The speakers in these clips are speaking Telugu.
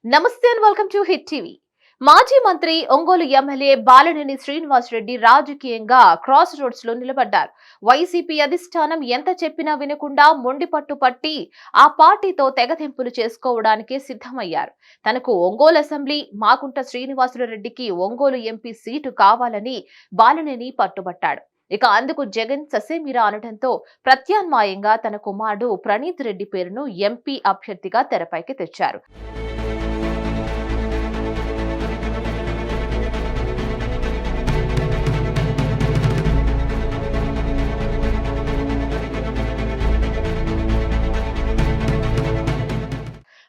నమస్తే and welcome to hit TV. మాజీ మంత్రి ఒంగోలు ఎమ్మెల్యే బాలినేని శ్రీనివాసరెడ్డి రాజకీయంగా క్రాస్ రోడ్స్ లో నిలబడ్డారు. వైసీపీ అధిష్టానం ఎంత చెప్పినా వినకుండా మొండిపట్టు పట్టి ఆ పార్టీతో తెగతెంపులు చేసుకోవడానికి సిద్ధమయ్యారు. తనకు ఒంగోలు అసెంబ్లీ మాగుంట శ్రీనివాసరెడ్డికి ఒంగోలు ఎంపీ సీటు కావాలని బాలినేని పట్టుబట్టాడు. ఇక అందుకు జగన్ ససేమిరా అనడంతో ప్రత్యామ్నాయంగా తన కుమారుడు ప్రణీత్ రెడ్డి పేరును ఎంపీ అభ్యర్థిగా తెరపైకి తెచ్చారు.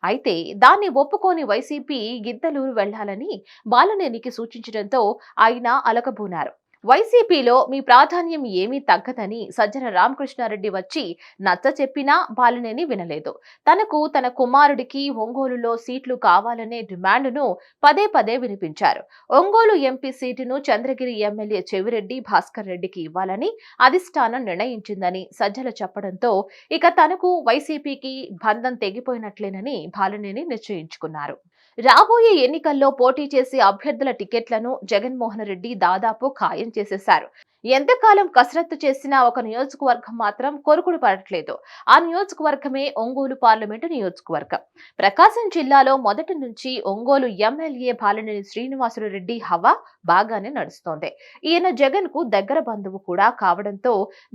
అయితే దాన్ని ఒప్పుకోని వైసీపీ గిద్దలూరు వెళ్లాలని బాలినేనికి సూచించడంతో ఆయన అలకబూనారు. వైసీపీలో మీ ప్రాధాన్యం ఏమీ తగ్గదని సజ్జన రామకృష్ణారెడ్డి వచ్చి నచ్చ చెప్పినా బాలినేని వినలేదు. తనకు తన కుమారుడికి ఒంగోలులో సీట్లు కావాలనే డిమాండ్ను పదే పదే వినిపించారు. ఒంగోలు ఎంపీ సీటును చంద్రగిరి ఎమ్మెల్యే చెవిరెడ్డి భాస్కర్ రెడ్డికి ఇవ్వాలని అధిష్టానం నిర్ణయించిందని సజ్జల చెప్పడంతో ఇక తనకు వైసీపీకి బంధం తెగిపోయినట్లేనని బాలినేని నిశ్చయించుకున్నారు. రాబోయే ఎన్నికల్లో పోటీ చేసే అభ్యర్థుల టికెట్లను జగన్మోహన్ రెడ్డి దాదాపు ఖాయం చేసేశారు. ఎంతకాలం కసరత్తు చేసినా ఒక నియోజకవర్గం మాత్రం కొరుకుడు పడట్లేదు. ఆ నియోజకవర్గమే ఒంగోలు పార్లమెంటు నియోజకవర్గం. ప్రకాశం జిల్లాలో మొదటి నుంచి ఒంగోలు ఎమ్మెల్యే బాలినేని శ్రీనివాసరెడ్డి హవా బాగానే నడుస్తోంది. ఈయన జగన్ కు దగ్గర బంధువు కూడా కావడంతో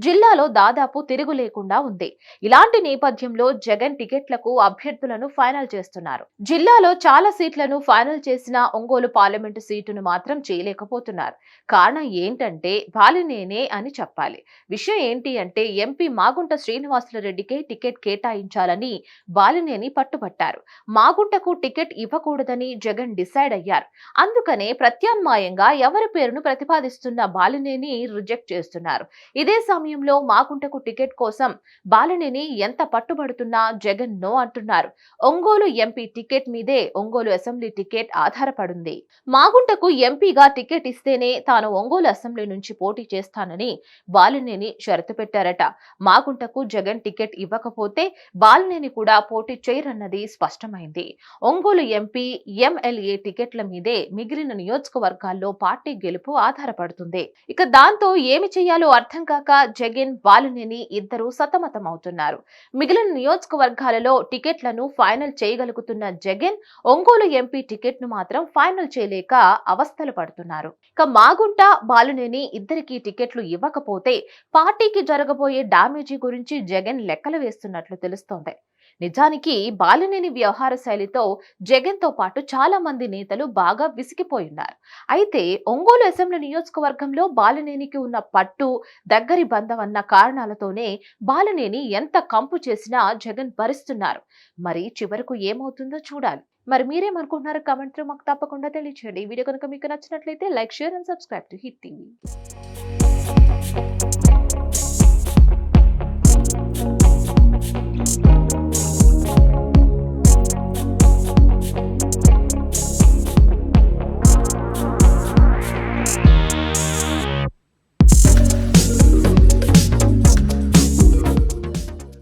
జిల్లాలో దాదాపు తిరుగు లేకుండా ఉంది. ఇలాంటి నేపథ్యంలో జగన్ టికెట్లకు అభ్యర్థులను ఫైనల్ చేస్తున్నారు. జిల్లాలో చాలా సీట్లను ఫైనల్ చేసిన ఒంగోలు పార్లమెంటు సీటును మాత్రం చేయలేకపోతున్నారు. కారణం ఏంటంటే బాలినేనే అని చెప్పాలి. విషయం ఏంటి అంటే ఎంపీ మాగుంట శ్రీనివాసరెడ్డికే టికెట్ కేటాయించాలని బాలినేని పట్టుబట్టారు. మాగుంటకు టికెట్ ఇవ్వకూడదని జగన్ డిసైడ్ అయ్యారు. అందుకనే ప్రత్యామ్నాయంగా ఎవరి పేరును ప్రతిపాదిస్తున్న బాలినేని రిజెక్ట్ చేస్తున్నారు. ఇదే సమయంలో మాగుంటకు టికెట్ కోసం బాలినేని ఎంత పట్టుబడుతున్నా జగన్ నో అంటున్నారు. ఒంగోలు ఎంపీ టికెట్ మీదే ఒంగోలు అసెంబ్లీ టికెట్ ఆధారపడింది. మాగుంటకు ఎంపీగా టికెట్ ఇస్తేనే తాను ఒంగోలు అసెంబ్లీ నుంచి పోటీ చేస్తానని బాలినేని షరతు పెట్టారట. మాగుంటకు జగన్ టికెట్ ఇవ్వకపోతే బాలినేని కూడా పోటీ చేయరన్నది స్పష్టమైంది. ఒంగోలు ఎంపీ, ఎమ్మెల్యే టికెట్ల మీదే మిగిలిన నియోజకవర్గాల్లో పార్టీ గెలుపు ఆధారపడుతుంది. ఇక దాంతో ఏమి చేయాలో అర్థం కాక జగన్, బాలినేని ఇద్దరు సతమతమవుతున్నారు. మిగిలిన నియోజకవర్గాలలో టికెట్లను ఫైనల్ చేయగలుగుతున్న జగన్ ఒంగోలు ఎంపీ టికెట్ ను మాత్రం ఫైనల్ చేయలేక అవస్థలు పడుతున్నారు. ఇక మాగుంట, బాలినేని ఇద్దరికి టికెట్లు ఇవ్వకపోతే పార్టీకి జరగబోయే డ్యామేజీ గురించి జగన్ లెక్కలు వేస్తున్నట్లు తెలుస్తోంది. నిజానికి బాలినేని వ్యవహార శైలితో జగన్ తో పాటు చాలా మంది నేతలు బాగా విసిగిపోయున్నారు. అయితే ఒంగోలు అసెంబ్లీ నియోజకవర్గంలో బాలినేనికి ఉన్న పట్టు, దగ్గరి బంధం అన్న కారణాలతోనే బాలినేని ఎంత కంపు చేసినా జగన్ భరిస్తున్నారు. మరి చివరకు ఏమవుతుందో చూడాలి. మరి మీరేమనుకుంటున్నారు? కామెంట్ లో మాకు తప్పకుండా తెలియచేయండి. ఈ వీడియో కనుక మీకు నచ్చినట్లయితే like, share and subscribe to hit TV.